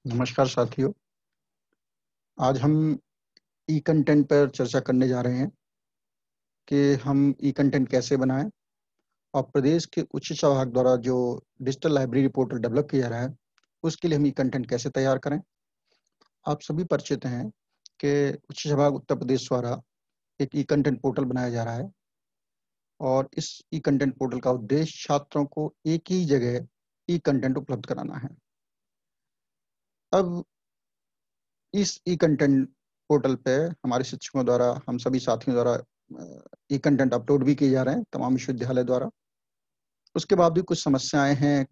नमस्कार साथियों। आज हम ई कंटेंट पर चर्चा करने जा रहे हैं कि हम ई कंटेंट कैसे बनाएं और प्रदेश के उच्च शिक्षा विभाग द्वारा जो डिजिटल लाइब्रेरी पोर्टल डेवलप किया जा रहा है उसके लिए हम ई कंटेंट कैसे तैयार करें। आप सभी परिचित हैं कि उच्च शिक्षा विभाग उत्तर प्रदेश द्वारा एक ई कंटेंट पोर्टल बनाया जा रहा है और इस ई कंटेंट पोर्टल का उद्देश्य छात्रों को एक ही जगह ई कंटेंट उपलब्ध कराना है। अब इस ई कंटेंट पोर्टल पे हमारे शिक्षकों द्वारा, हम सभी साथियों द्वारा ई कंटेंट अपलोड भी किए जा रहे हैं तमाम विश्वविद्यालय द्वारा। उसके बाद भी कुछ समस्याएं हैं।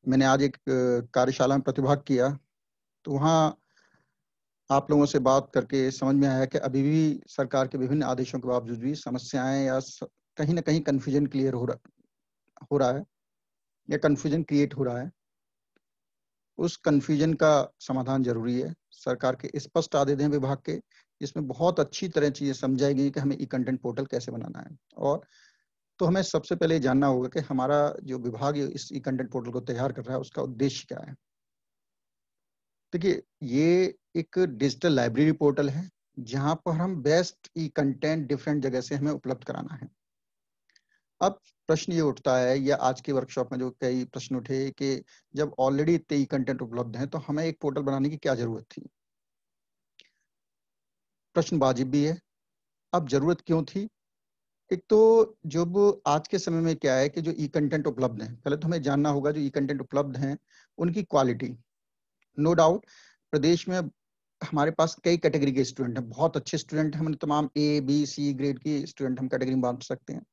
मैंने आज एक कार्यशाला में प्रतिभाग किया तो वहाँ आप लोगों से बात करके समझ में आया कि अभी भी सरकार के विभिन्न आदेशों के बावजूद भी समस्याएं या कहीं ना कहीं कन्फ्यूजन क्लियर हो रहा है या कन्फ्यूजन क्रिएट हो रहा है। उस कन्फ्यूजन का समाधान जरूरी है। सरकार के स्पष्ट आदेश हैं विभाग के, जिसमें बहुत अच्छी तरह चीजें समझाई गई कि हमें ई कंटेंट पोर्टल कैसे बनाना है। और तो हमें सबसे पहले जानना होगा कि हमारा जो विभाग इस ई कंटेंट पोर्टल को तैयार कर रहा है उसका उद्देश्य क्या है। देखिए, ये एक डिजिटल लाइब्रेरी पोर्टल है जहां पर हम बेस्ट ई कंटेंट डिफरेंट जगह से हमें उपलब्ध कराना है। अब प्रश्न ये उठता है, या आज के वर्कशॉप में जो कई प्रश्न उठे कि जब ऑलरेडी इतने ई कंटेंट उपलब्ध हैं तो हमें एक पोर्टल बनाने की क्या जरूरत थी। प्रश्न वाजिब भी है। अब जरूरत क्यों थी? एक तो जब आज के समय में क्या है कि जो ई कंटेंट उपलब्ध है, पहले तो हमें जानना होगा जो ई कंटेंट उपलब्ध हैं उनकी क्वालिटी। नो डाउट प्रदेश में हमारे पास कई कैटेगरी के स्टूडेंट हैं, बहुत अच्छे स्टूडेंट हैं। हम तमाम A, B, C ग्रेड के स्टूडेंट हम कैटेगरी में बांट सकते हैं।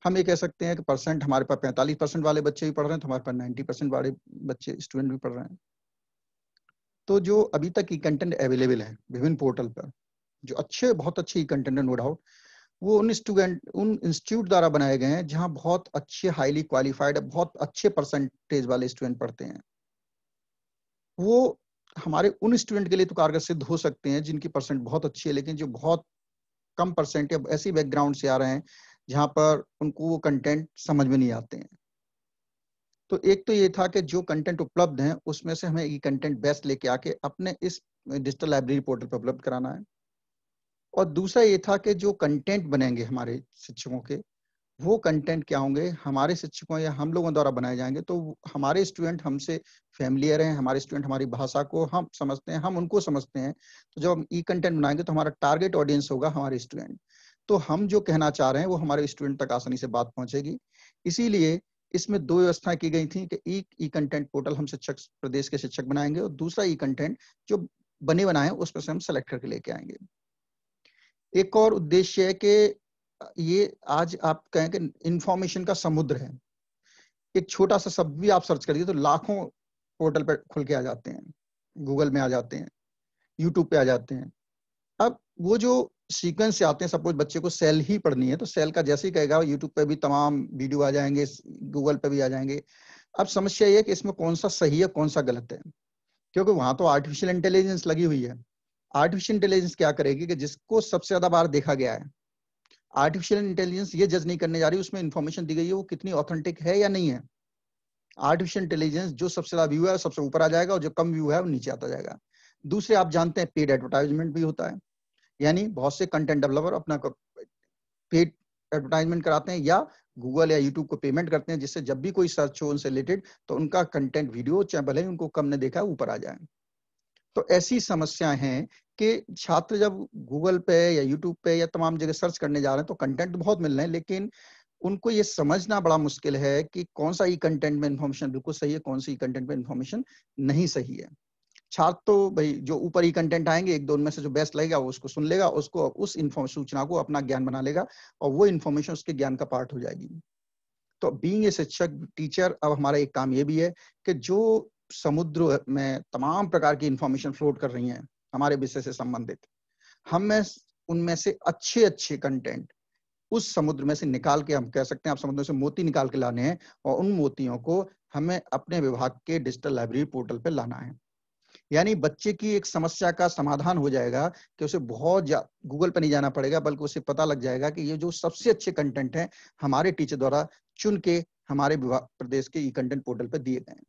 हम ये कह सकते हैं कि परसेंट हमारे पास 45% वाले बच्चे भी पढ़ रहे हैं तो हमारे पास 90% वाले बच्चे स्टूडेंट भी पढ़ रहे हैं। तो जो अभी तक ई कंटेंट अवेलेबल है विभिन्न पोर्टल पर, जो बहुत अच्छे ई कंटेंट है नो डाउट, वो उन इंस्टीट्यूट द्वारा बनाए गए हैं जहां बहुत अच्छे हाईली क्वालिफाइड, बहुत अच्छे परसेंटेज वाले स्टूडेंट पढ़ते हैं। वो हमारे उन स्टूडेंट के लिए तो कारगर सिद्ध हो सकते हैं जिनकी परसेंट बहुत अच्छी है, लेकिन जो बहुत कम परसेंट या ऐसी बैकग्राउंड से आ रहे हैं जहां पर उनको वो कंटेंट समझ में नहीं आते हैं। तो एक तो ये था कि जो कंटेंट उपलब्ध हैं उसमें से हमें ये कंटेंट बेस्ट लेके आके अपने इस डिजिटल लाइब्रेरी पोर्टल पर उपलब्ध कराना है। और दूसरा ये था कि जो कंटेंट बनेंगे हमारे शिक्षकों के, वो कंटेंट क्या होंगे, हमारे शिक्षकों या हम लोगों द्वारा बनाए जाएंगे तो हमारे स्टूडेंट हमसे फैमिलियर हैं, हमारे स्टूडेंट हमारी भाषा को हम समझते हैं, हम उनको समझते हैं। तो जब हम ई कंटेंट बनाएंगे तो हमारा टारगेट ऑडियंस होगा हमारे स्टूडेंट। तो हम जो कहना चाह रहे हैं वो हमारे स्टूडेंट तक आसानी से बात पहुंचेगी। इसीलिए इसमें दो व्यवस्थाएं की गई थी कि एक ई कंटेंट पोर्टल हम शिक्षक, प्रदेश के शिक्षक बनाएंगे, और दूसरा ई कंटेंट जो बने बनाए उसमें से हम सेलेक्ट करके लेके आएंगे। एक और उद्देश्य है कि ये आज आप कहें कि इंफॉर्मेशन का समुद्र है। एक छोटा सा शब्द भी आप सर्च करिए तो लाखों पोर्टल पर खुल के आ जाते हैं, गूगल में आ जाते हैं, यूट्यूब पे आ जाते हैं। अब वो जो सीक्वेंस से आते हैं, सपोज बच्चे को सेल ही पढ़नी है तो सेल का जैसे ही कहेगा यूट्यूब पे भी तमाम वीडियो आ जाएंगे, गूगल पे भी आ जाएंगे। अब समस्या ये है कि इसमें कौन सा सही है कौन सा गलत है, क्योंकि वहां तो आर्टिफिशियल इंटेलिजेंस लगी हुई है। आर्टिफिशियल इंटेलिजेंस क्या करेगी कि जिसको सबसे ज्यादा बार देखा गया है, आर्टिफिशियल इंटेलिजेंस ये जज नहीं करने जा रही उसमें इंफॉर्मेशन दी गई है वो कितनी ऑथेंटिक है या नहीं है। आर्टिफिशियल इंटेलिजेंस जो सबसे ज्यादा व्यू है सबसे ऊपर आ जाएगा और जो कम व्यू है वो नीचे आता जाएगा। दूसरे, आप जानते हैं पेड एडवर्टाइजमेंट भी होता है, यानी बहुत से कंटेंट डेवलपर अपना पेड एडवर्टाइजमेंट कराते हैं या गूगल या यूट्यूब को पेमेंट करते हैं, जिससे जब भी कोई सर्च हो उनसे रिलेटेड तो उनका कंटेंट वीडियो चाहे भले ही उनको कम ने देखा है ऊपर आ जाए। तो ऐसी समस्याएं हैं कि छात्र जब गूगल पे या यूट्यूब पे या तमाम जगह सर्च करने जा रहे हैं तो कंटेंट बहुत मिल रहे हैं, लेकिन उनको ये समझना बड़ा मुश्किल है कि कौन सा ई कंटेंट में इन्फॉर्मेशन बिल्कुल सही है, कौन सी ई कंटेंट में इन्फॉर्मेशन नहीं सही है। छात्र तो भाई जो ऊपर ई कंटेंट आएंगे एक दो उनमें से जो बेस्ट लगेगा वो उसको सुन लेगा, उसको उस सूचना को अपना ज्ञान बना लेगा और वो इन्फॉर्मेशन उसके ज्ञान का पार्ट हो जाएगी। तो बीइंग ए शिक्षक, टीचर, अब हमारा एक काम ये भी है कि जो समुद्र में तमाम प्रकार की इंफॉर्मेशन फ्लोट कर रही हैं हमारे विषय से संबंधित, हमें उनमें से अच्छे अच्छे कंटेंट उस समुद्र में से निकाल के, हम कह सकते हैं आप समुद्र से मोती निकाल के लाने हैं और उन मोतियों को हमें अपने विभाग के डिजिटल लाइब्रेरी पोर्टल पे लाना है। यानी बच्चे की एक समस्या का समाधान हो जाएगा कि उसे बहुत गूगल पे नहीं जाना पड़ेगा, बल्कि उसे पता लग जाएगा कि ये जो सबसे अच्छे कंटेंट हैं हमारे टीचर द्वारा चुन के हमारे प्रदेश के ई कंटेंट पोर्टल पे दिए गए हैं।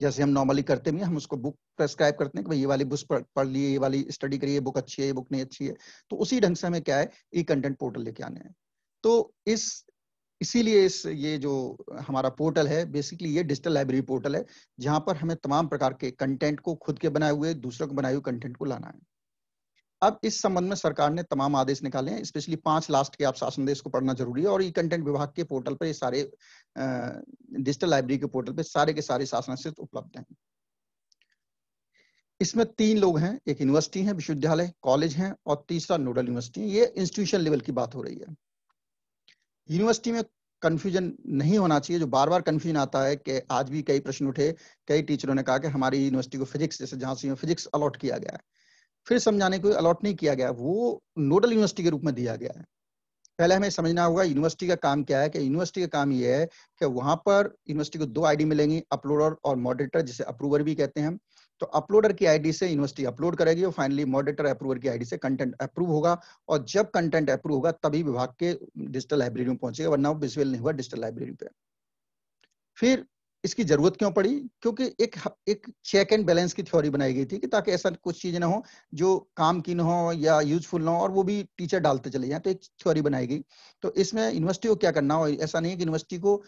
जैसे हम नॉर्मली करते भी हैं, हम उसको बुक प्रेस्क्राइब करते हैं कि भाई ये वाली बुक पढ़ लिए, ये वाली स्टडी करिए, बुक अच्छी है, ये बुक नहीं अच्छी है। तो उसी ढंग से हमें क्या है, ई कंटेंट पोर्टल लेके आने हैं। तो इसीलिए ये जो हमारा पोर्टल है, बेसिकली ये डिजिटल लाइब्रेरी पोर्टल है, जहां पर हमें तमाम प्रकार के कंटेंट को, खुद के बनाए हुए, दूसरों को बनाए हुए कंटेंट को लाना है। अब इस संबंध में सरकार ने तमाम आदेश निकाले हैं, स्पेशली 5 लास्ट के आप शासन देश को पढ़ना जरूरी है। और ई कंटेंट विभाग के पोर्टल पर ये सारे डिजिटल लाइब्रेरी के पोर्टल पे सारे के सारे शासनादेश उपलब्ध हैं। इसमें 3 लोग हैं, एक यूनिवर्सिटी है, विश्वविद्यालय, कॉलेज हैं, और तीसरा नोडल यूनिवर्सिटी है। ये इंस्टीट्यूशन लेवल की बात हो रही है। यूनिवर्सिटी में कंफ्यूजन नहीं होना चाहिए, जो बार बार कंफ्यूजन आता है कि आज भी कई प्रश्न उठे, कई टीचरों ने कहा कि हमारी यूनिवर्सिटी को फिजिक्स, जैसे झांसी में फिजिक्स अलॉट किया गया है, फिर समझाने को अलॉट नहीं किया गया, वो नोडल यूनिवर्सिटी के रूप में दिया गया है। पहले हमें समझना होगा यूनिवर्सिटी का काम क्या है, कि यूनिवर्सिटी का काम ये है कि वहां पर यूनिवर्सिटी को 2 आईडी मिलेंगी, अपलोडर और मॉडरेटर, जिसे अप्रूवर भी कहते हैं। तो अपलोडर की आईडी से यूनिवर्सिटी अपलोड करेगी, और फाइनली मॉडरेटर अप्रूवर की आईडी से कंटेंट अप्रूव होगा। और जब कंटेंट अप्रूव होगा तभी विभाग के डिजिटल लाइब्रेरी में पहुंचेगा, वरना वो विजुअल नहीं हुआ डिजिटल लाइब्रेरी पे। फिर इसकी जरूरत क्यों पड़ी? क्योंकि एक चेक एंड बैलेंस की थ्योरी बनाई गई थी, कि ताकि ऐसा कुछ चीजें ना हो जो काम की ना हो या यूजफुल ना हो, और वो भी टीचर डालते चले जाएं। तो एक थ्योरी बनाई गई। तो इसमें यूनिवर्सिटी को क्या करना हो, ऐसा नहीं है कि यूनिवर्सिटी को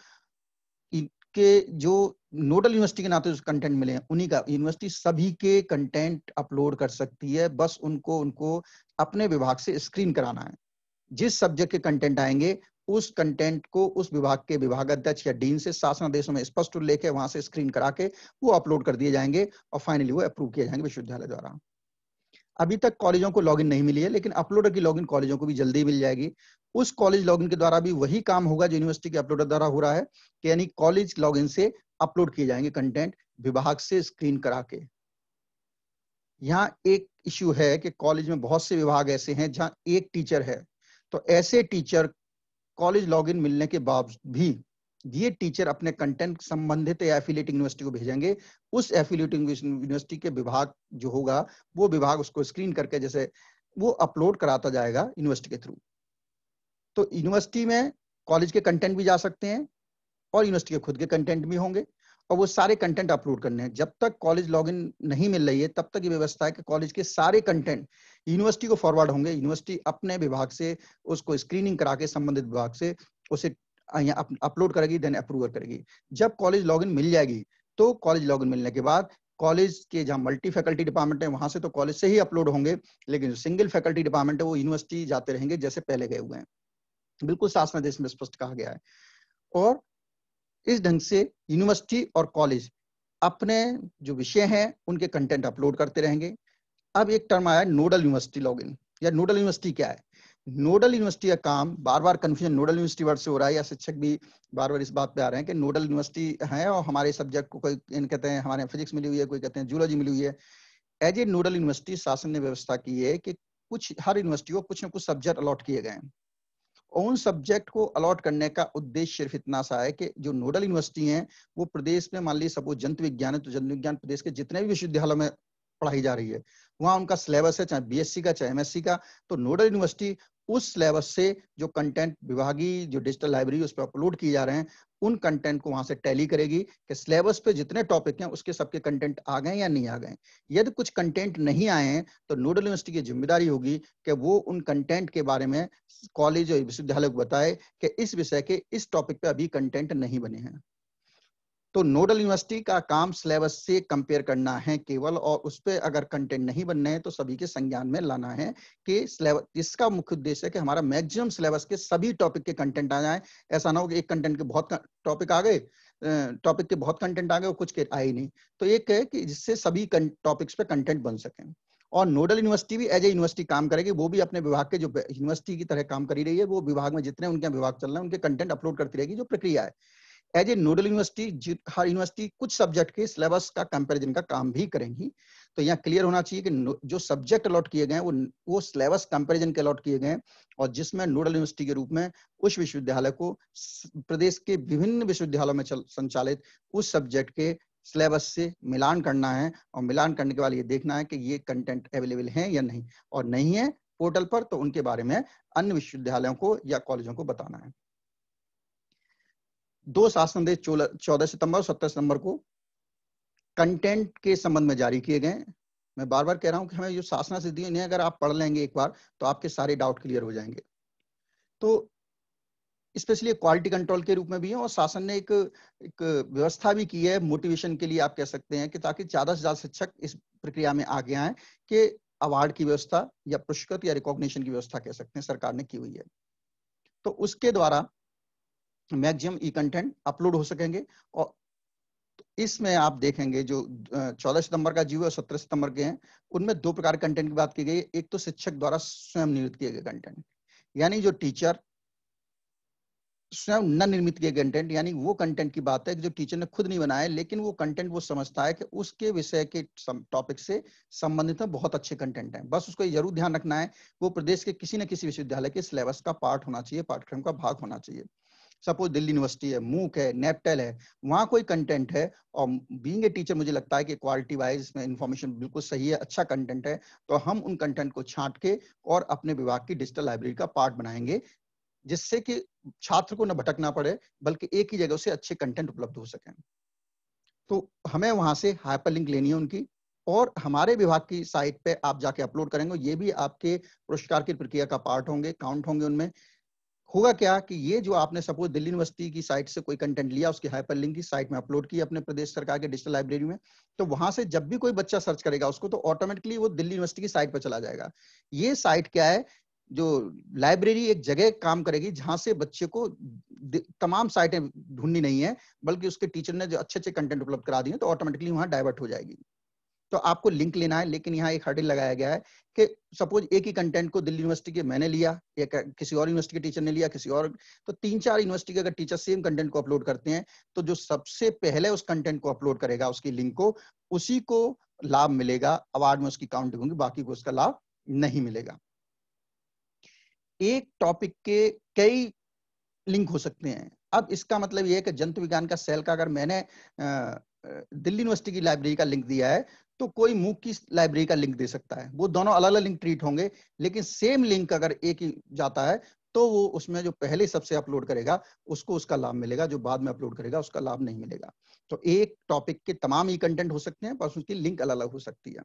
के जो नोडल यूनिवर्सिटी के नाते जो कंटेंट मिले हैं उन्हीं का, यूनिवर्सिटी सभी के कंटेंट अपलोड कर सकती है, बस उनको अपने विभाग से स्क्रीन कराना है। जिस सब्जेक्ट के कंटेंट आएंगे, उस कंटेंट को उस विभाग के विभागाध्यक्ष या डीन से शासनादेशों में स्पष्ट लेके वहां से स्क्रीन करा के वो अपलोड कर दिए जाएंगे, और फाइनली वो अप्रूव किए जाएंगे विश्वविद्यालय द्वारा। अभी तक कॉलेजों को लॉगिन नहीं मिली है, लेकिन अपलोडर की लॉगिन कॉलेजों को भी जल्दी मिल जाएगी। उस कॉलेज लॉगिन के द्वारा भी वही काम होगा जो यूनिवर्सिटी के अपलोडर द्वारा हो रहा है, कि यानी कॉलेज लॉगिन से अपलोड किए जाएंगे कंटेंट, विभाग से स्क्रीन करा के। यहाँ एक इश्यू है कि कॉलेज में बहुत से विभाग ऐसे हैं जहां एक टीचर है। तो ऐसे टीचर कॉलेज लॉगिन मिलने के बाद भी ये टीचर अपने कंटेंट संबंधित या एफिलिएटिंग यूनिवर्सिटी को भेजेंगे। उस एफिलिएटिंग यूनिवर्सिटी के विभाग जो होगा, वो विभाग उसको स्क्रीन करके जैसे वो अपलोड कराता जाएगा यूनिवर्सिटी के थ्रू। तो यूनिवर्सिटी में कॉलेज के कंटेंट भी जा सकते हैं, और यूनिवर्सिटी के खुद के कंटेंट भी होंगे, और वो सारे कंटेंट अपलोड करने हैं। जब तक कॉलेज लॉगिन नहीं मिल रही है, तब तक ये व्यवस्था है कि कॉलेज के सारे कंटेंट यूनिवर्सिटी को फॉरवर्ड होंगे। यूनिवर्सिटी अपने विभाग से उसको स्क्रीनिंग करा के संबंधित विभाग से उसे अपलोड करेगी, देन अप्रूवल करेगी। जब कॉलेज लॉगिन मिल जाएगी, तो कॉलेज लॉगिन मिलने के बाद कॉलेज के जहां मल्टी फैकल्टी डिपार्टमेंट है, वहां से तो कॉलेज से ही अपलोड होंगे, लेकिन जो सिंगल फैकल्टी डिपार्टमेंट है वो यूनिवर्सिटी जाते रहेंगे जैसे पहले गए हुए हैं। बिल्कुल शासनादेश में स्पष्ट कहा गया है। और इस ढंग से यूनिवर्सिटी और कॉलेज अपने जो विषय हैं उनके कंटेंट अपलोड करते रहेंगे। अब एक टर्म आया नोडल यूनिवर्सिटी लॉगिन, या नोडल यूनिवर्सिटी क्या है? नोडल यूनिवर्सिटी का काम, बार बार कंफ्यूजन नोडल यूनिवर्सिटी वर्ड से हो रहा है, या शिक्षक भी बार बार इस बात पे आ रहे हैं कि नोडल यूनिवर्सिटी है और हमारे सब्जेक्ट को कोई कहते हैं हमारे फिजिक्स मिली हुई है, कोई कहते हैं जूलॉजी मिली हुई है। एज ए नोडल यूनिवर्सिटी शासन ने व्यवस्था की है कि कुछ हर यूनिवर्सिटी को कुछ ना कुछ सब्जेक्ट अलॉट किए गए हैं। उन सब्जेक्ट को अलॉट करने का उद्देश्य सिर्फ इतना सा है कि जो नोडल यूनिवर्सिटी हैं वो प्रदेश में, मान लीजिए सपोज जंतु विज्ञान है, तो जंतु विज्ञान प्रदेश के जितने भी विश्वविद्यालयों में पढ़ाई जा रही है, वहां उनका सिलेबस है, चाहे बीएससी का चाहे एमएससी का। तो नोडल यूनिवर्सिटी उस सिलेबस से जो कंटेंट विभागीय जो डिजिटल लाइब्रेरी उस पर अपलोड किए जा रहे हैं, उन कंटेंट को वहां से टैली करेगी कि सिलेबस पे जितने टॉपिक हैं उसके सबके कंटेंट आ गए या नहीं आ गए। यदि कुछ कंटेंट नहीं आए हैं, तो नोडल यूनिवर्सिटी की जिम्मेदारी होगी कि वो उन कंटेंट के बारे में कॉलेज और विश्वविद्यालय को बताए कि इस विषय के इस टॉपिक पे अभी कंटेंट नहीं बने हैं। तो नोडल यूनिवर्सिटी का काम सिलेबस से कंपेयर करना है केवल, और उस पर अगर कंटेंट नहीं बनने हैं तो सभी के संज्ञान में लाना है कि सिलेबस, इसका मुख्य उद्देश्य है कि हमारा मैक्सिमम सिलेबस के सभी टॉपिक के कंटेंट आ जाए। ऐसा ना हो कि एक कंटेंट के बहुत टॉपिक आ गए, टॉपिक के बहुत कंटेंट आ गए और कुछ के आए ही नहीं। तो एक है कि जिससे सभी टॉपिक्स पे कंटेंट बन सके। और नोडल यूनिवर्सिटी भी एज ए यूनिवर्सिटी काम करेगी, वो भी अपने विभाग के जो यूनिवर्सिटी की तरह काम करी रही है, वो विभाग में जितने उनके विभाग चल रहे हैं उनके कंटेंट अपलोड करती रहेगी, जो प्रक्रिया है। एज ए नोडल यूनिवर्सिटी हर यूनिवर्सिटी कुछ सब्जेक्ट के सिलेबस का कंपैरिजन का काम भी करेंगी। तो यहाँ क्लियर होना चाहिए कि जो सब्जेक्ट अलॉट किए गए हैं वो सिलेबस कंपैरिजन के अलॉट किए गए हैं, और जिसमें नोडल यूनिवर्सिटी के रूप में उस विश्वविद्यालय को प्रदेश के विभिन्न विश्वविद्यालयों में संचालित उस सब्जेक्ट के सिलेबस से मिलान करना है, और मिलान करने के बाद ये देखना है कि ये कंटेंट अवेलेबल है या नहीं, और नहीं है पोर्टल पर तो उनके बारे में अन्य विश्वविद्यालयों को या कॉलेजों को बताना है। 2 शासन आदेश 14 सितंबर और 17 सितंबर को कंटेंट के संबंध में जारी किए गए। मैं बार बार कह रहा हूं कि हमें जो शासना सिद्धि इन्हें अगर आप पढ़ लेंगे एक बार तो आपके सारे डाउट क्लियर हो जाएंगे। तो स्पेशली क्वालिटी कंट्रोल के रूप में भी है, और शासन ने एक व्यवस्था भी की है मोटिवेशन के लिए, आप कह सकते हैं, कि ताकि ज्यादा से ज्यादा शिक्षक इस प्रक्रिया में आगे आए, कि अवार्ड की व्यवस्था या पुरस्कृत या रिकॉग्निशन की व्यवस्था कह सकते हैं सरकार ने की हुई है। तो उसके द्वारा मैक्सिमम ई कंटेंट अपलोड हो सकेंगे। और इसमें आप देखेंगे जो 14 सितंबर का जीवो और 17 सितंबर के हैं, उनमें दो प्रकार के कंटेंट की बात की गई। एक तो शिक्षक द्वारा स्वयं निर्मित किए गए कंटेंट, यानी जो टीचर स्वयं न निर्मित किए कंटेंट, यानी वो कंटेंट की बात है कि जो टीचर ने खुद नहीं बनाया, लेकिन वो कंटेंट वो समझता है कि उसके विषय के टॉपिक से संबंधित है, बहुत अच्छे कंटेंट हैं। बस उसको जरूर ध्यान रखना है वो प्रदेश के किसी न किसी विश्वविद्यालय के सिलेबस का पार्ट होना चाहिए, पाठ्यक्रम का भाग होना चाहिए। सपोज दिल्ली यूनिवर्सिटी है, मूक है, नेपटेल है, वहां कोई कंटेंट है और बीइंग ए टीचर मुझे लगता है कि क्वालिटी वाइज इसमें इन्फॉर्मेशन बिल्कुल सही है, अच्छा कंटेंट है, तो हम उन कंटेंट को छांट के और अपने विभाग की डिजिटल लाइब्रेरी का पार्ट बनाएंगे, जिससे कि छात्र को न भटकना पड़े, बल्कि एक ही जगह से अच्छे कंटेंट उपलब्ध हो सकें। तो हमें वहां से हाइपरलिंक लेनी है उनकी, और हमारे विभाग की साइट पे आप जाके अपलोड करेंगे, ये भी आपके पुरस्कार की प्रक्रिया का पार्ट होंगे, काउंट होंगे। उनमें होगा क्या कि ये जो आपने सपोज दिल्ली यूनिवर्सिटी की साइट से कोई कंटेंट लिया, उसकी हाइपरलिंक की साइट में अपलोड किया अपने प्रदेश सरकार के डिजिटल लाइब्रेरी में, तो वहां से जब भी कोई बच्चा सर्च करेगा उसको, तो ऑटोमेटिकली वो दिल्ली यूनिवर्सिटी की साइट पर चला जाएगा। ये साइट क्या है, जो लाइब्रेरी एक जगह काम करेगी जहां से बच्चे को तमाम साइटें ढूंढनी नहीं है, बल्कि उसके टीचर ने जो अच्छे अच्छे कंटेंट उपलब्ध करा दिए तो ऑटोमेटिकली वहां डाइवर्ट हो जाएगी। तो आपको लिंक लेना है, लेकिन यहाँ एक हर्डल लगाया गया है कि सपोज एक ही कंटेंट को दिल्ली यूनिवर्सिटी के मैंने लिया या किसी और यूनिवर्सिटी के टीचर ने लिया, किसी और, तो 3-4 यूनिवर्सिटी के अगर टीचर सेम कंटेंट को अपलोड करते हैं, तो जो सबसे पहले उस कंटेंट को अपलोड करेगा उसकी लिंक को, उसी को लाभ मिलेगा, अवार्ड में उसकी काउंटिंग होगी, बाकी को उसका लाभ नहीं मिलेगा। एक टॉपिक के कई लिंक हो सकते हैं। अब इसका मतलब यह है कि जंतु विज्ञान का सेल का अगर मैंने दिल्ली यूनिवर्सिटी की लाइब्रेरी का लिंक दिया है, तो कोई मूक की लाइब्रेरी का लिंक दे सकता है। वो दोनों अलग अलग लिंक ट्रीट होंगे, लेकिन सेम लिंक अगर एक ही जाता है, तो वो उसमें जो पहले सबसे अपलोड करेगा उसको उसका लाभ मिलेगा, जो बाद में अपलोड करेगा उसका लाभ नहीं मिलेगा। तो एक टॉपिक के तमाम ई कंटेंट हो सकते हैं, पर उसकी लिंक अलग अलग हो सकती है।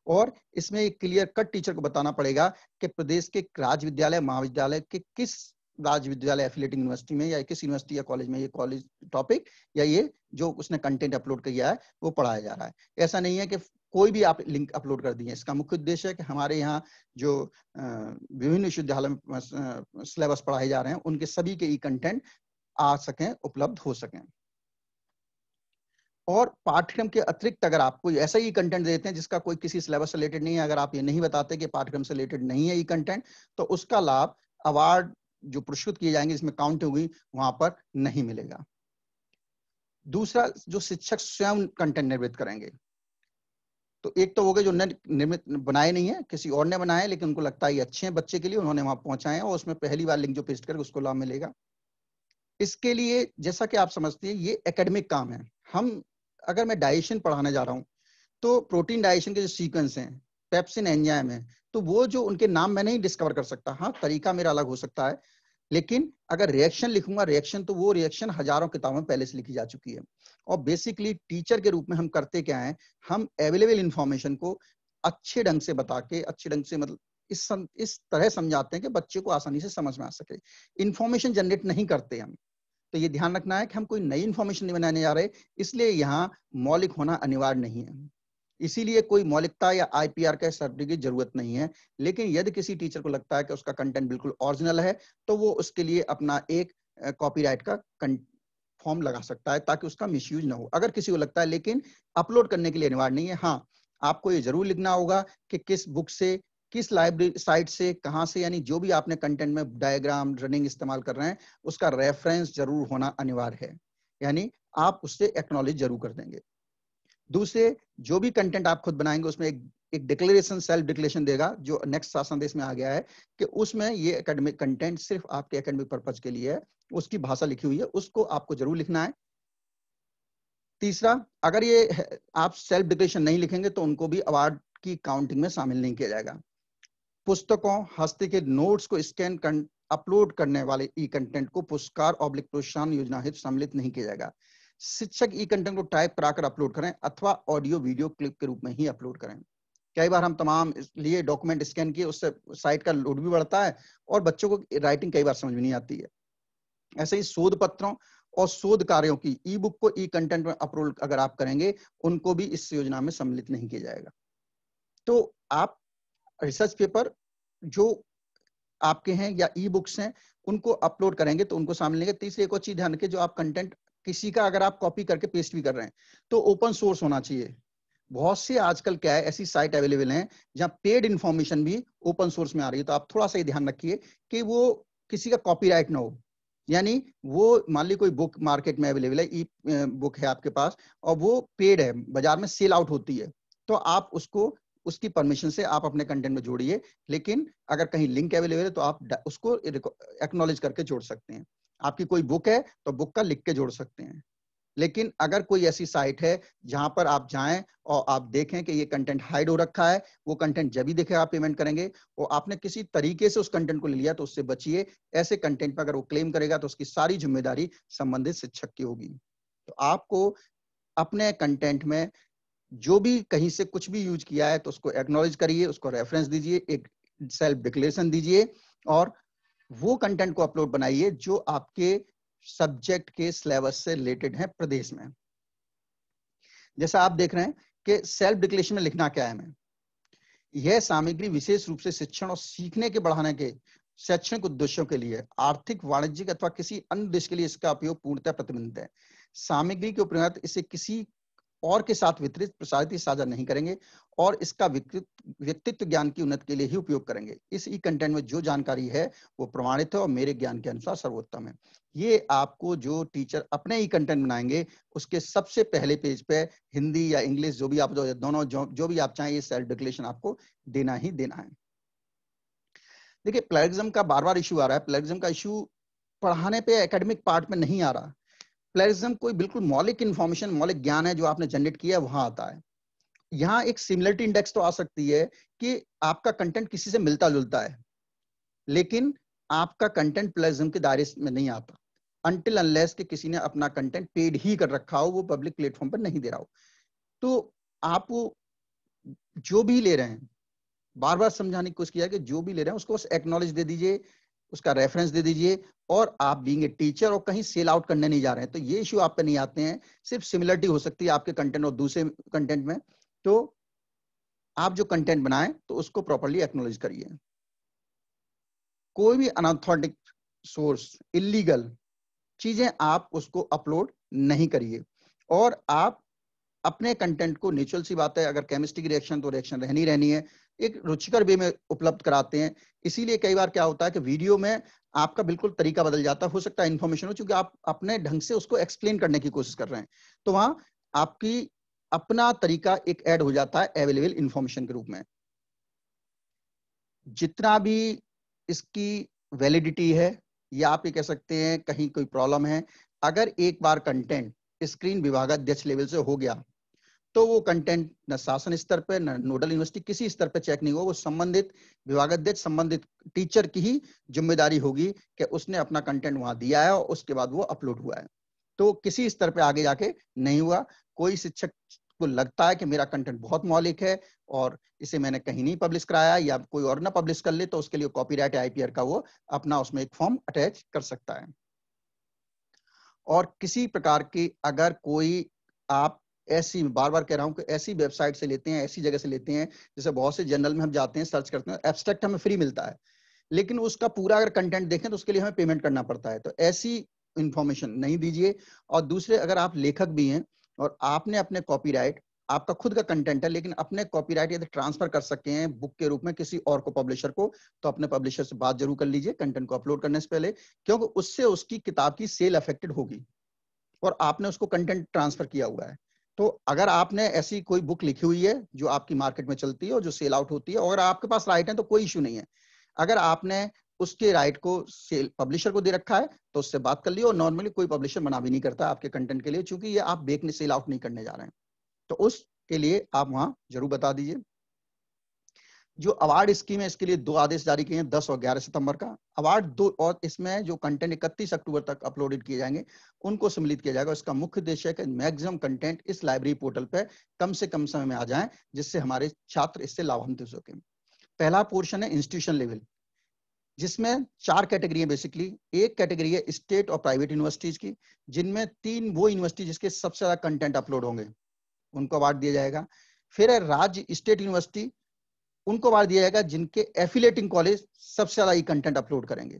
और इसमें एक क्लियर कट टीचर को बताना पड़ेगा कि प्रदेश के राज्य विद्यालय, महाविद्यालय के किस राज्य विद्यालय एफिलिएटिंग यूनिवर्सिटी में या किस यूनिवर्सिटी या कॉलेज में ये कॉलेज टॉपिक या ये जो उसने कंटेंट अपलोड किया है वो पढ़ाया जा रहा है। ऐसा नहीं है कि कोई भी आप लिंक अपलोड कर दिए। इसका मुख्य उद्देश्य है कि हमारे यहाँ जो विभिन्न विश्वविद्यालय में सिलेबस पढ़ाए जा रहे हैं, उनके सभी के ई कंटेंट आ सकें, उपलब्ध हो सकें। और पाठ्यक्रम के अतिरिक्त अगर आप कोई ऐसा ही कंटेंट देते हैं जिसका कोई किसी सिलेबस से रिलेटेड नहीं है, अगर आप ये नहीं बताते कि पाठ्यक्रम से रिलेटेड नहीं है ये कंटेंट, तो उसका लाभ अवार्ड जो पुरस्कृत किए जाएंगे जिसमें काउंट होगी वहां पर नहीं मिलेगा। दूसरा, जो शिक्षक स्वयं कंटेंट निर्मित करेंगे, तो एक तो हो गए जो निर्मित बनाए नहीं है, किसी और ने बनाए लेकिन उनको लगता है ये अच्छे हैं बच्चे के लिए, उन्होंने वहां पहुंचाए हैं और उसमें पहली बार लिंक जो पेस्ट करेगा उसको लाभ मिलेगा। इसके लिए जैसा कि आप समझते हैं ये एकेडमिक काम है। हम अगर मैं डाइजेशन पढ़ाने जा रहा हूँ, तो प्रोटीन डाइजेशन के जो सीक्वेंस हैं, पेप्सिन, एंजाइम है, तो वो जो उनके नाम मैं नहीं डिस्कवर कर सकता। हाँ, तरीका मेरा अलग हो सकता है, लेकिन अगर रिएक्शन लिखूंगा, रिएक्शन तो वो रिएक्शन हजारों किताबों में पहले से लिखी जा चुकी है। और बेसिकली टीचर के रूप में हम करते क्या है, हम अवेलेबल इंफॉर्मेशन को अच्छे ढंग से बता के, अच्छे ढंग से मतलब इस तरह समझाते हैं कि बच्चे को आसानी से समझ में आ सके। इंफॉर्मेशन जनरेट नहीं करते हम। तो ये ध्यान रखना है कि हम कोई नई इंफॉर्मेशन नहीं बनाने जा रहे, इसलिए यहाँ मौलिक होना अनिवार्य नहीं है। इसीलिए कोई मौलिकता या आईपीआर का सर्टिफिकेट की जरूरत नहीं है। लेकिन यदि किसी टीचर को लगता है कि उसका कंटेंट बिल्कुल ओरिजिनल है, तो वो उसके लिए अपना एक कॉपीराइट का फॉर्म लगा सकता है, ताकि उसका मिसयूज ना हो, अगर किसी को लगता है। लेकिन अपलोड करने के लिए अनिवार्य नहीं है। हाँ, आपको ये जरूर लिखना होगा कि किस बुक से, किस लाइब्रेरी साइट से, कहां से, यानी जो भी आपने कंटेंट में डायग्राम, रनिंग इस्तेमाल कर रहे हैं, उसका रेफरेंस जरूर होना अनिवार्य है, यानी आप उससे एक्नॉलेज जरूर कर देंगे। दूसरे, जो भी कंटेंट आप खुद बनाएंगे उसमें एक डिक्लेरेशन, सेल्फ डिक्लेरेशन देगा, जो नेक्स्ट शासन देश में आ गया है, कि उसमें ये एकेडमिक कंटेंट सिर्फ आपके एकेडमिक पर्पज के लिए है, उसकी भाषा लिखी हुई है, उसको आपको जरूर लिखना है। तीसरा, अगर ये आप सेल्फ डिक्लेरेशन नहीं लिखेंगे तो उनको भी अवार्ड की काउंटिंग में शामिल नहीं किया जाएगा। पुस्तकों, हस्ते के नोट्स को स्कैन अपलोड करने वाले ई कंटेंट को पुरस्कार ऑब्लिक प्रोत्साहन योजना हेतु सम्मिलित नहीं किया जाएगा। शिक्षक ई कंटेंट को टाइप कराकर अपलोड करें अथवा ऑडियो वीडियो क्लिप के रूप में ही अपलोड करें। कई बार हम तमाम लिए डॉक्यूमेंट स्कैन किए, उससे साइट का लोड भी बढ़ता है और बच्चों को राइटिंग कई बार समझ में नहीं आती है। ऐसे ही शोध पत्रों और शोध कार्यों की ई बुक को ई कंटेंट में अपलोड अगर आप करेंगे, उनको भी इस योजना में सम्मिलित नहीं किया जाएगा। तो आप रिसर्च पेपर जो आपके हैं या ई बुक्स हैं, उनको अपलोड करेंगे तो उनको शामिल लेंगे। तीसरी एक और चीज ध्यान रखिए, जो आप कंटेंट किसी का अगर आप कॉपी करके पेस्ट भी कर रहे हैं तो ओपन सोर्स होना चाहिए। बहुत से आजकल क्या है, ऐसी साइट अवेलेबल हैं जहां पेड इंफॉर्मेशन भी ओपन सोर्स में आ रही है। तो आप थोड़ा सा ही ध्यान रखिए कि वो किसी का कॉपीराइट ना हो। यानी वो मान ली कोई बुक मार्केट में अवेलेबल है, ई बुक है आपके पास और वो पेड है, बाजार में सेल आउट होती है, तो आप उसको उसकी परमिशन से आप अपने कंटेंट में जोड़िए। लेकिन अगर कहीं लिंक अवेलेबल है तो आप उसको एक्नॉलेज करके जोड़ सकते हैं। आपकी कोई बुक है तो बुक का लिख के जोड़ सकते हैं। लेकिन अगर कोई ऐसी साइट है जहां पर आप जाएं और आप देखें कि ये कंटेंट हाइड हो रखा है, वो कंटेंट जब भी देखे आप पेमेंट करेंगे, और आपने किसी तरीके से उस कंटेंट को ले लिया तो उससे बचिए। ऐसे कंटेंट पर अगर वो क्लेम करेगा तो उसकी सारी जिम्मेदारी संबंधित शिक्षक की होगी। तो आपको अपने कंटेंट में जो भी कहीं से कुछ भी यूज किया है तो उसको एक्नॉलेज करिए, उसको रेफरेंस दीजिए, एक सेल्फ डिक्लेरेशन दीजिए और वो कंटेंट को अपलोड बनाइए जो आपके सब्जेक्ट के सिलेबस से रिलेटेड है प्रदेश में। जैसा आप देख रहे हैं कि सेल्फ डिक्लेरेशन में लिखना क्या है, हमें यह सामग्री विशेष रूप से शिक्षण और सीखने के बढ़ाने के शैक्षणिक उद्देश्यों के लिए, आर्थिक, वाणिज्यिक अथवा किसी अन्य उद्देश्य के लिए इसका उपयोग पूर्णतः प्रतिबंधित है। सामग्री के उपयोग इसे किसी और के साथ वितरित, प्रसारित, साझा नहीं करेंगे और इसका व्यक्तित्व ज्ञान की उन्नति के लिए ही उपयोग करेंगे। इस ई कंटेंट में जो जानकारी है वो प्रमाणित है और मेरे ज्ञान के अनुसार सर्वोत्तम है। ये आपको जो टीचर अपने ई कंटेंट बनाएंगे उसके सबसे पहले पेज पे हिंदी या इंग्लिश जो भी आप दोनों जो भी आप चाहें, ये सेल्फ डिक्लेरेशन आपको देना ही देना है। देखिए, प्लेगरिज्म का बार बार इशू आ रहा है। प्लेगरिज्म का इशू पढ़ाने पे एकेडमिक पार्ट में नहीं आ रहा। प्लेगरिज्म कोई बिल्कुल मौलिक इंफॉर्मेशन, मौलिक ज्ञान है जो आपने जनरेट किया है, वहां आता है। यहाँ एक सिमिलरिटी इंडेक्स तो आ सकती है कि आपका कंटेंट किसी से मिलता जुलता है, लेकिन आपका कंटेंट प्लेगरिज्म के दायरे में नहीं आता अनटिल अनलेस कि किसी ने अपना कंटेंट पेड ही कर रखा हो, वो पब्लिक प्लेटफॉर्म पर नहीं दे रहा हो। तो आप जो भी ले रहे हैं, बार बार समझाने की कोशिश किया कि जो भी ले रहे हैं उसको बस एक्नॉलेज दे दीजिए, उसका रेफरेंस दे दीजिए और आप बीइंग ए टीचर और कहीं सेल आउट करने नहीं जा रहे हैं, तो ये इश्यू आप पे नहीं आते हैं। सिर्फ सिमिलरिटी हो सकती है आपके कंटेंट और दूसरे कंटेंट में। तो आप जो कंटेंट बनाएं तो उसको प्रॉपर्ली एक्नॉलेज करिए। कोई भी अनऑथेंटिक सोर्स, इलीगल चीजें आप उसको अपलोड नहीं करिए। और आप अपने कंटेंट को, नेचुरल सी बात है, अगर केमिस्ट्री की रिएक्शन तो रिएक्शन रहनी है, एक रुचिकर वे में उपलब्ध कराते हैं। इसीलिए कई बार क्या होता है कि वीडियो में आपका बिल्कुल तरीका बदल जाता है। हो सकता है इन्फॉर्मेशन हो, क्योंकि आप अपने ढंग से उसको एक्सप्लेन करने की कोशिश कर रहे हैं, तो वहां आपकी अपना तरीका एक ऐड हो जाता है अवेलेबल इंफॉर्मेशन के रूप में। जितना भी इसकी वैलिडिटी है, या आप ये कह सकते हैं कहीं कोई प्रॉब्लम है, अगर एक बार कंटेंट स्क्रीन विभागाध्यक्ष लेवल से हो गया तो वो कंटेंट न शासन स्तर पे, न नोडल यूनिवर्सिटी किसी स्तर पे चेक नहीं होगा। वो संबंधित विभागाध्यक्ष, संबंधित टीचर की ही जिम्मेदारी होगी कि उसने अपना कंटेंट वहां दिया है और उसके बाद वो अपलोड हुआ है। तो किसी स्तर पे आगे जाके नहीं हुआ। कोई शिक्षक को लगता है कि मेरा कंटेंट बहुत मौलिक है और इसे मैंने कहीं नहीं पब्लिश कराया, या कोई और ना पब्लिश कर ले, तो उसके लिए कॉपीराइट या आईपीआर का वो अपना उसमें एक फॉर्म अटैच कर सकता है। और किसी प्रकार की अगर कोई आप ऐसी, बार बार कह रहा हूं कि ऐसी वेबसाइट से लेते हैं, ऐसी जगह से लेते हैं, जैसे बहुत से जर्नल में हम जाते हैं, सर्च करते हैं, एब्स्ट्रैक्ट हमें फ्री मिलता है, लेकिन उसका पूरा अगर कंटेंट देखें तो उसके लिए हमें पेमेंट करना पड़ता है। तो ऐसी इंफॉर्मेशन नहीं दीजिए। और दूसरे, अगर आप लेखक भी हैं और आपने अपने कॉपीराइट, आपका खुद का कंटेंट है लेकिन अपने कॉपीराइट यदि ट्रांसफर कर सकते हैं बुक के रूप में किसी और को, पब्लिशर को, तो अपने पब्लिशर से बात जरूर कर लीजिए कंटेंट को अपलोड करने से पहले, क्योंकि उससे उसकी किताब की सेल अफेक्टेड होगी और आपने उसको कंटेंट ट्रांसफर किया हुआ है। तो अगर आपने ऐसी कोई बुक लिखी हुई है जो आपकी मार्केट में चलती है और जो सेल आउट होती है, और आपके पास राइट है तो कोई इश्यू नहीं है। अगर आपने उसके राइट को सेल पब्लिशर को दे रखा है तो उससे बात कर लियो। और नॉर्मली कोई पब्लिशर मना भी नहीं करता आपके कंटेंट के लिए, क्योंकि ये आप बेचने, सेल आउट नहीं करने जा रहे हैं। तो उसके लिए आप वहां जरूर बता दीजिए। जो अवार्ड स्कीम है इसके लिए 2 आदेश जारी किए हैं, 10 और 11 सितंबर का। अवार्ड 2 और इसमें जो कंटेंट 31 अक्टूबर तक अपलोडेड किए जाएंगे उनको सम्मिलित किया जाएगा। इसका मुख्य उद्देश्य है कि मैक्सिमम कंटेंट इस लाइब्रेरी पोर्टल पे कम से कम समय में आ जाए, जिससे हमारे छात्र इससे लाभान्वित हो सकें। पहला पोर्शन है इंस्टीट्यूशन लेवल, जिसमें 4 कैटेगरी है बेसिकली। एक कैटेगरी है स्टेट और प्राइवेट यूनिवर्सिटीज की, जिनमें 3 वो यूनिवर्सिटी जिसके सबसे ज्यादा कंटेंट अपलोड होंगे उनको अवार्ड दिया जाएगा। फिर है राज्य स्टेट यूनिवर्सिटी, उनको अवार्ड दिया जाएगा जिनके एफिलेटिंग कॉलेज सबसे ज्यादा ई कंटेंट अपलोड करेंगे।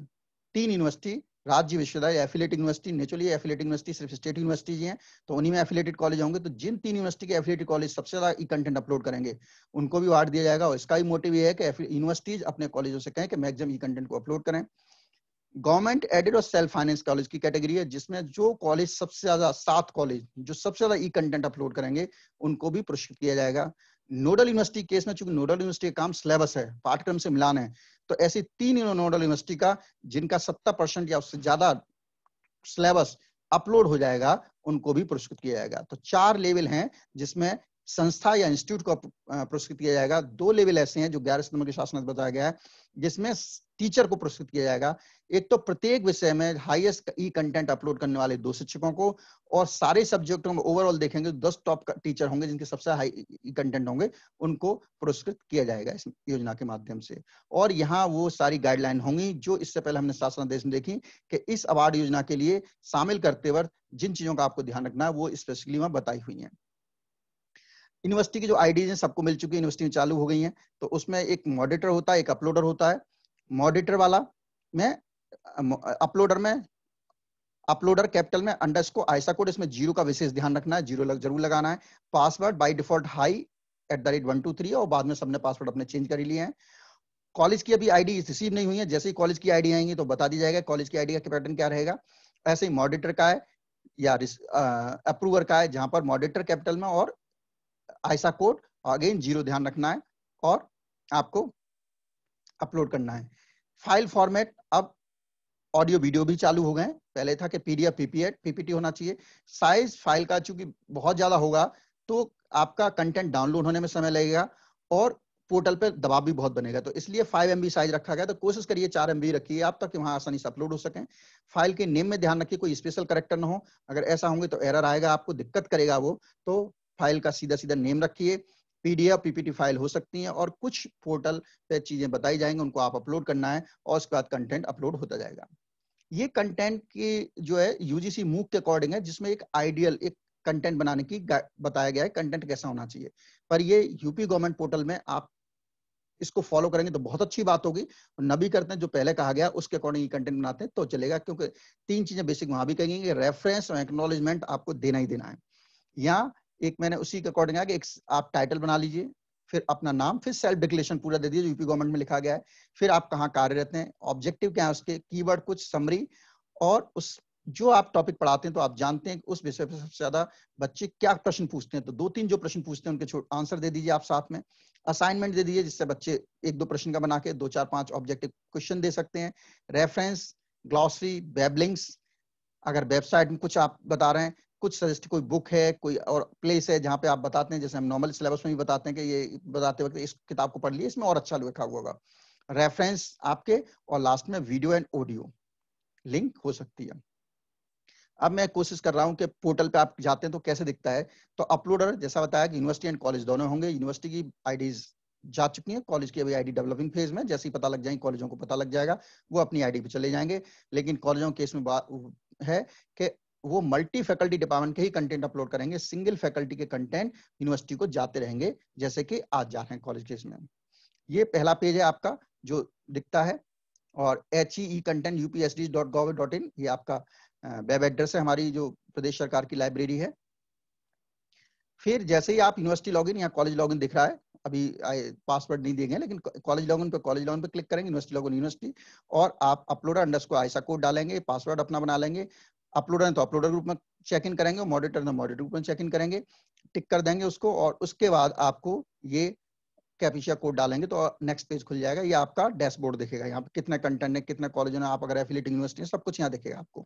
3 यूनिवर्सिटी, राज्य विश्वविद्यालय, एफिलेटिंग यूनिवर्सिटी। नेचुरली एफिलेटिंग यूनिवर्सिटी सिर्फ स्टेट यूनिवर्सिटी ही हैं, तो उन्हीं में एफिलेटेड कॉलेज होंगे। तो जिन 3 यूनिवर्सिटी के एफिलेटेड कॉलेज सबसे ज्यादा ई कंटेंट अपलोड करेंगे उनको भी अवार्ड दिया जाएगा। और इसका भी मोटिव ये है कि यूनिवर्सिटीज अपने कॉलेजों से कहें कि मैक्सिमम ई कंटेंट को अपलोड करें। गवर्नमेंट एडेड और सेल्फ फाइनेंस कॉलेज की कैटेगरी है, जिसमें जो कॉलेज सबसे ज्यादा 7 कॉलेज जो सबसे ज्यादा ई कंटेंट अपलोड करेंगे उनको भी पुरस्कृत किया जाएगा। नोडल यूनिवर्सिटी केस में, चूंकि नोडल यूनिवर्सिटी का काम सिलेबस है, पाठ्यक्रम से मिलान है, तो ऐसी 3 नोडल यूनिवर्सिटी का जिनका 70% या उससे ज्यादा सिलेबस अपलोड हो जाएगा उनको भी पुरस्कृत किया जाएगा। तो 4 लेवल हैं जिसमें संस्था या इंस्टीट्यूट को पुरस्कृत किया जाएगा। 2 लेवल ऐसे हैं जो 11 सितंबर के शासनादेश बताया गया है, जिसमें टीचर को पुरस्कृत किया जाएगा। एक तो प्रत्येक विषय में हाईएस्ट ई कंटेंट अपलोड करने वाले 2 शिक्षकों को, और सारे सब्जेक्टों में ओवरऑल देखेंगे 10 टॉप टीचर होंगे जिनके सबसे हाई ई कंटेंट होंगे, उनको पुरस्कृत किया जाएगा इस योजना के माध्यम से। और यहाँ वो सारी गाइडलाइन होंगी जो इससे पहले हमने शासनादेश में देखी कि इस अवार्ड योजना के लिए शामिल करते वक्त जिन चीजों का आपको ध्यान रखना है वो स्पेसिफिकली वहां बताई हुई है। यूनिवर्सिटी की जो आईडीज हैं सबको मिल चुकी है, यूनिवर्सिटी में चालू हो गई हैं। तो उसमें एक मॉडरेटर होता है, एक अपलोडर होता है। मॉडरेटर वाला में अपलोडर में अपलोडर कैपिटल में अंडरस्कोर आयसा कोड, इसमें 0 का विशेष ध्यान रखना है, 0 जरूर लगाना है। पासवर्ड बाय डिफॉल्ट hi@123, और बाद में सबने पासवर्ड अपने चेंज कर लिए हैं। कॉलेज की अभी आईडी रिसीव नहीं हुई है, जैसे ही कॉलेज की आईडी आएंगी तो बता दी जाएगा कॉलेज की आईडी का पैटर्न क्या रहेगा। ऐसे ही मॉडरेटर का है या अप्रूवर का है, जहां पर मॉडरेटर कैपिटल में और आयसा कोड अगेन 0 ध्यान रखना है और आपको अपलोड करना है। फाइल फॉर्मेट, अब ऑडियो वीडियो भी चालू हो गए। पहले था कि पीडीएफ पीपीटी होना चाहिए। साइज फाइल का चूंकि बहुत ज्यादा होगा तो आपका कंटेंट डाउनलोड होने में समय लगेगा और पोर्टल पे दबाव भी बहुत बनेगा, तो इसलिए 5 MB साइज रखा गया। तो कोशिश करिए 4 MB रखिए आप, ताकि वहां आसानी से अपलोड हो सके। फाइल के नेम में ध्यान रखिए कोई स्पेशल करेक्टर ना हो, अगर ऐसा होंगे तो एरर आएगा, आपको दिक्कत करेगा वो। तो फाइल का सीधा सीधा नेम रखिए। पीडीएफ पीपीटी फाइल हो सकती हैं और कुछ पोर्टल पे चीजें बताई जाएंगी, उनको आप अपलोड करना है और उसके बाद कंटेंट अपलोड होता जाएगा। ये कंटेंट की जो है यूजीसी मूक के अकॉर्डिंग है, जिसमें एक आइडियल एक कंटेंट बनाने की बताया गया है, कंटेंट कैसा होना चाहिए। पर ये यूपी गवर्नमेंट पोर्टल में आप इसको फॉलो करेंगे तो बहुत अच्छी बात होगी। और नबी करते हैं जो पहले कहा गया उसके अकॉर्डिंग कंटेंट बनाते हैं तो चलेगा, क्योंकि 3 चीजें बेसिक वहां भी कहेंगे, रेफरेंस और एक्नॉलेजमेंट आपको देना ही देना है। यहाँ एक मैंने उसी के अकॉर्डिंग है कि एक आप टाइटल बना लीजिए, फिर अपना नाम, फिर सेल्फ डिक्लेरेशन पूरा दे दीजिए, यूपी गवर्नमेंट में लिखा गया है। फिर आप कहाँ कार्यरत हैं, ऑब्जेक्टिव क्या है उसके, कीवर्ड कुछ समरी, और उस जो आप टॉपिक पढ़ाते हैं तो आप जानते हैं उस विषय पर सबसे ज्यादा बच्चे क्या प्रश्न पूछते हैं, तो 2-3 जो प्रश्न पूछते हैं उनके आंसर दे दीजिए आप साथ में। असाइनमेंट दे दीजिए जिससे बच्चे 1-2 प्रश्न का बना के 2-4-5 ऑब्जेक्टिव क्वेश्चन दे सकते हैं। रेफरेंस, ग्लॉसरी, वेब लिंक्स, अगर वेबसाइट में कुछ आप बता रहे हैं, कुछ सजेस्ट कोई बुक है, कोई और प्लेस है जहाँ पे आप बताते हैं, जैसे हम नॉर्मल सिलेबस में भी बताते हैं कि ये बताते वक्त इस किताब को पढ़ लिए, इसमें और अच्छा लिखा हुआ होगा। रेफरेंस आपके, और लास्ट में वीडियो एंड ऑडियो लिंक हो सकती है। अब मैं कोशिश कर रहा हूं कि पोर्टल पे आप जाते हैं तो कैसे दिखता है। तो अपलोडर जैसा बताया कि यूनिवर्सिटी एंड कॉलेज दोनों होंगे। यूनिवर्सिटी की आईडीज जा चुकी हैं, कॉलेज की अभी आईडी डेवलपिंग फेज में, जैसे ही पता लग जाएंगे कॉलेजों को पता लग जाएगा, वो अपनी आईडी पे चले जाएंगे। लेकिन कॉलेजों के इसमें बात है कि वो मल्टी फैकल्टी डिपार्टमेंट के ही कंटेंट अपलोड करेंगे, सिंगल फैकल्टी के कंटेंट यूनिवर्सिटी को जाते रहेंगे, जैसे कि आज जा रहे हैं कॉलेज के इसमें। ये पहला पेज है आपका जो दिखता है, और HEE कंटेंट upsd.gov.in ये आपका वेब एड्रेस है, हमारी जो प्रदेश सरकार की लाइब्रेरी है। फिर जैसे ही आप यूनिवर्सिटी लॉगिन या कॉलेज लॉगिन दिख रहा है, अभी पासवर्ड नहीं दिए गए, लेकिन कॉलेज लॉगिन पे क्लिक करेंगे, यूनिवर्सिटी लॉगिन यूनिवर्सिटी, और आप अपलोडर अंडरस्कोर आयसा कोड डालेंगे, पासवर्ड अपना बना लेंगे। अपलोडर है तो अपलोडर ग्रुप में चेक इन करेंगे, मॉडरेटर है मॉडरेटर ग्रुप में चेक इन करेंगे, टिक कर देंगे उसको, और उसके बाद आपको ये कैप्चा कोड डालेंगे तो नेक्स्ट पेज खुल जाएगा। ये आपका डैशबोर्ड दिखेगा, यहाँ पे कितने कंटेंट है, कितने कॉलेज है, आप अगर एफिलिएटेड यूनिवर्सिटी है, सब कुछ यहाँ दिखेगा आपको।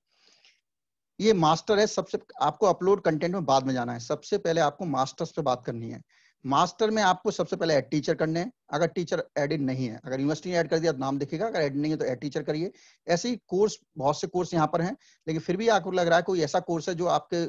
ये मास्टर है, सबसे आपको अपलोड कंटेंट में बाद में जाना है, सबसे पहले आपको मास्टर्स पे बात करनी है। मास्टर में आपको सबसे पहले ऐड टीचर करने हैं। अगर टीचर एडिड नहीं है, अगर यूनिवर्सिटी ने ऐड कर दिया तो नाम दिखेगा, अगर एडिड नहीं है तो ऐड टीचर करिए। ऐसे ही कोर्स, बहुत से कोर्स यहाँ पर हैं, लेकिन फिर भी आपको लग रहा है कोई ऐसा कोर्स है जो आपके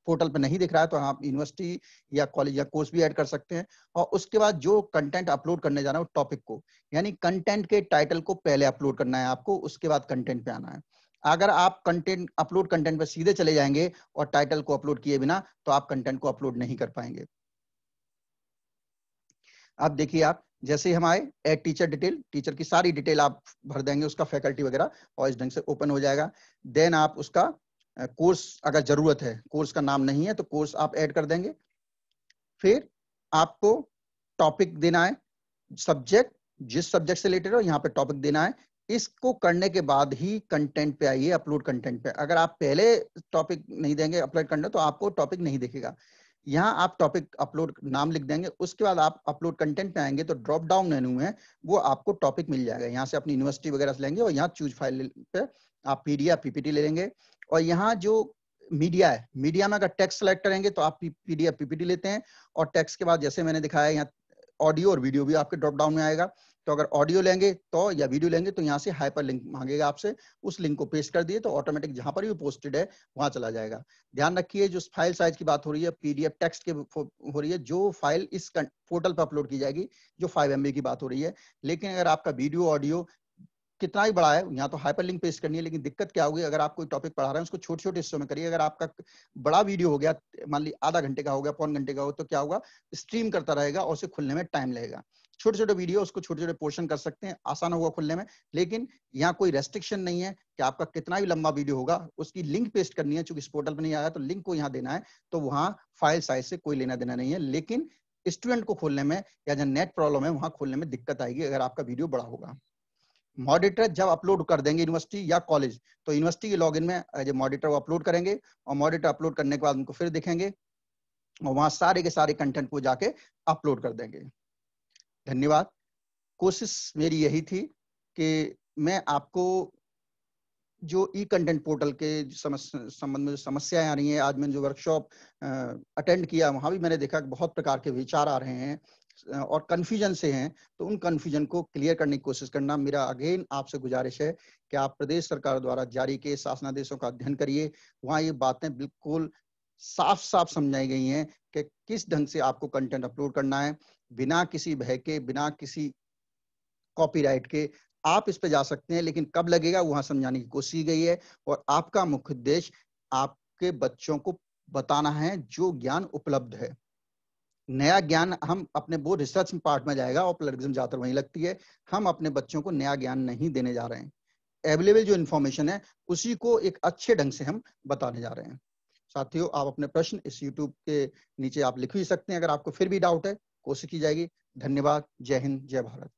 पोर्टल पे नहीं दिख रहा है, तो आप यूनिवर्सिटी या कॉलेज या कोर्स भी ऐड कर सकते हैं। और उसके बाद जो कंटेंट अपलोड करने जा रहा है वो टॉपिक को, यानी कंटेंट के टाइटल को पहले अपलोड करना है आपको, उसके बाद कंटेंट पे आना है। अगर आप कंटेंट पे सीधे चले जाएंगे और टाइटल को अपलोड किए बिना, तो आप कंटेंट को अपलोड नहीं कर पाएंगे। अब देखिए, आप जैसे ही हम आए, ऐड टीचर डिटेल, टीचर की सारी डिटेल आप भर देंगे, उसका फैकल्टी वगैरह, और इस ढंग से ओपन हो जाएगा। देन आप उसका कोर्स, अगर जरूरत है, कोर्स का नाम नहीं है तो कोर्स आप ऐड कर देंगे। फिर आपको टॉपिक देना है, सब्जेक्ट, जिस सब्जेक्ट से रिलेटेड हो यहाँ पे टॉपिक देना है। इसको करने के बाद ही कंटेंट पे आइए, अपलोड कंटेंट पे। अगर आप पहले टॉपिक नहीं देंगे अपलोड करना, तो आपको टॉपिक नहीं दिखेगा। यहाँ आप टॉपिक अपलोड नाम लिख देंगे, उसके बाद आप अपलोड कंटेंट पे आएंगे तो ड्रॉप डाउन मेनू में वो आपको टॉपिक मिल जाएगा। यहाँ से अपनी यूनिवर्सिटी वगैरह से लेंगे और यहाँ चूज फाइल पे आप पीडीएफ पीपीटी ले लेंगे। और यहाँ जो मीडिया है, मीडिया में अगर टेक्स्ट सेलेक्ट करेंगे तो आप पीडीएफ पीपीटी लेते हैं, और टेक्स्ट के बाद जैसे मैंने दिखाया यहाँ ऑडियो और वीडियो भी आपके ड्रॉप डाउन में आएगा। तो अगर ऑडियो लेंगे तो, या वीडियो लेंगे तो यहाँ से हाइपर लिंक मांगेगा आपसे, उस लिंक को पेस्ट कर दिए तो ऑटोमेटिक जहां पर भी पोस्टेड है वहां चला जाएगा। ध्यान रखिए, जो फाइल साइज की बात हो रही है पीडीएफ टेक्स्ट के हो रही है, जो फाइल इस पोर्टल पर अपलोड की जाएगी, जो 5 MB की बात हो रही है। लेकिन अगर आपका वीडियो ऑडियो कितना ही बड़ा है, यहाँ तो हाइपर लिंक पेस्ट करनी है। लेकिन दिक्कत क्या होगी, अगर आप कोई टॉपिक पढ़ा रहे हैं उसको छोटे छोटे हिस्सों में करिए। अगर आपका बड़ा वीडियो हो गया, मान ली आधा घंटे का हो गया, पौन घंटे का हो, तो क्या होगा, स्ट्रीम करता रहेगा और उसे खुलने में टाइम लगेगा। छोटे छोटे वीडियो, उसको छोटे छोटे पोर्शन कर सकते हैं, आसान होगा खुलने में। लेकिन यहाँ कोई रेस्ट्रिक्शन नहीं है कि आपका कितना भी लंबा वीडियो होगा, उसकी लिंक पेस्ट करनी है। चूंकि इस पोर्टल पर नहीं आया तो लिंक को यहाँ देना है, तो वहाँ फाइल साइज से कोई लेना देना नहीं है। लेकिन स्टूडेंट को खोलने में या जहाँ नेट प्रॉब्लम है वहां खोलने में दिक्कत आएगी अगर आपका वीडियो बड़ा होगा। मॉडिटर जब अपलोड कर देंगे यूनिवर्सिटी या कॉलेज, तो यूनिवर्सिटी के लॉगिन में एज ए मॉडिटर वो अपलोड करेंगे, और मॉडिटर अपलोड करने के बाद उनको फिर दिखेंगे और वहां सारे के सारे कंटेंट को जाके अपलोड कर देंगे। धन्यवाद। कोशिश मेरी यही थी कि मैं आपको जो ई कंटेंट पोर्टल के संबंध में जो समस्याएं आ रही हैं, आज मैंने जो वर्कशॉप अटेंड किया वहां भी मैंने देखा कि बहुत प्रकार के विचार आ रहे हैं और कंफ्यूजन से हैं। तो उन कंफ्यूजन को क्लियर करने की कोशिश करना मेरा अगेन आपसे गुजारिश है कि आप प्रदेश सरकार द्वारा जारी किए शासनादेशों का अध्ययन करिए। वहाँ ये बातें बिल्कुल साफ साफ समझाई गई हैं कि किस ढंग से आपको कंटेंट अपलोड करना है, बिना किसी भय के, बिना किसी कॉपीराइट के आप इस पे जा सकते हैं। लेकिन कब लगेगा वहां समझाने की कोशिश की गई है। और आपका मुख्य उद्देश्य आपके बच्चों को बताना है जो ज्ञान उपलब्ध है। नया ज्ञान हम अपने, वो रिसर्च पार्ट में जाएगा और प्लगरिज्म ज्यादातर वहीं लगती है। हम अपने बच्चों को नया ज्ञान नहीं देने जा रहे हैं। अवेलेबल जो इन्फॉर्मेशन है उसी को एक अच्छे ढंग से हम बताने जा रहे हैं। साथियों, आप अपने प्रश्न इस यूट्यूब के नीचे आप लिख भी सकते हैं। अगर आपको फिर भी डाउट है, कोशिश की जाएगी। धन्यवाद। जय हिंद, जय भारत।